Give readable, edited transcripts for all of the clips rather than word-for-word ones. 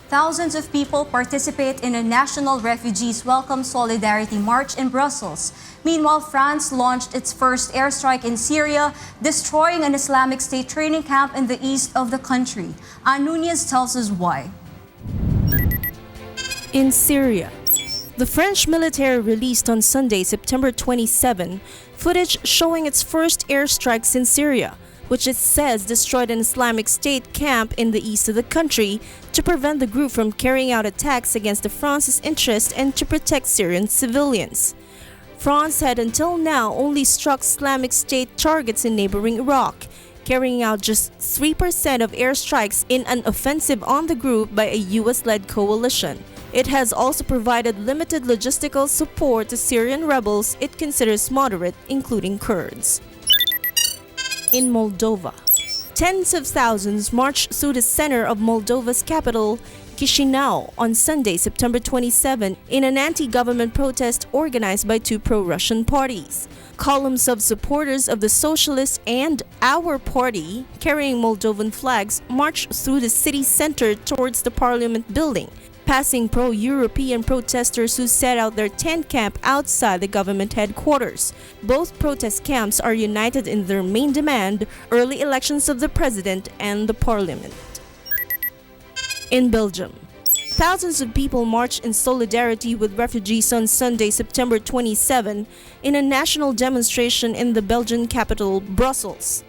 Thousands of people participate in a national refugees welcome solidarity march in Brussels. Meanwhile, France launched its first airstrike in Syria, destroying an Islamic State training camp in the east of the country. Nunez tells us why. In Syria, the French military released on Sunday, September 27, footage showing its first airstrikes in Syria, which it says destroyed an Islamic State camp in the east of the country to prevent the group from carrying out attacks against France's interests and to protect Syrian civilians. France had until now only struck Islamic State targets in neighboring Iraq, carrying out just 3% of airstrikes in an offensive on the group by a US-led coalition. It has also provided limited logistical support to Syrian rebels it considers moderate, including Kurds. In Moldova, tens of thousands marched through the center of Moldova's capital, Chisinau, on Sunday, September 27, in an anti-government protest organized by two pro-Russian parties. Columns of supporters of the Socialist and Our Party, carrying Moldovan flags, marched through the city center towards the parliament building, passing pro-European protesters who set out their tent camp outside the government headquarters. Both protest camps are united in their main demand, early elections of the president and the parliament. In Belgium, thousands of people marched in solidarity with refugees on Sunday, September 27, in a national demonstration in the Belgian capital, Brussels.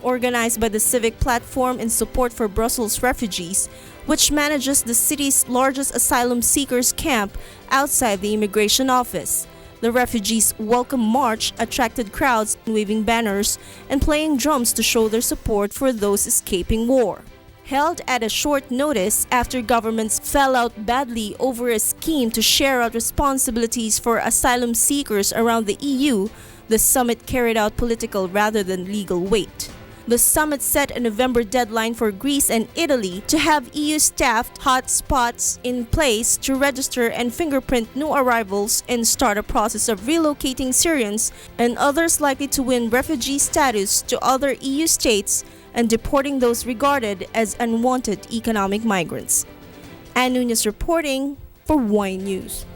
Organized by the Civic Platform in Support for Brussels Refugees, which manages the city's largest asylum seekers camp outside the immigration office. The refugees' welcome march attracted crowds waving banners and playing drums to show their support for those escaping war. Held at a short notice after governments fell out badly over a scheme to share out responsibilities for asylum seekers around the EU, the summit carried out political rather than legal weight. The summit set a November deadline for Greece and Italy to have EU-staffed hotspots in place to register and fingerprint new arrivals and start a process of relocating Syrians and others likely to win refugee status to other EU states and deporting those regarded as unwanted economic migrants. Nunez reporting for Y News.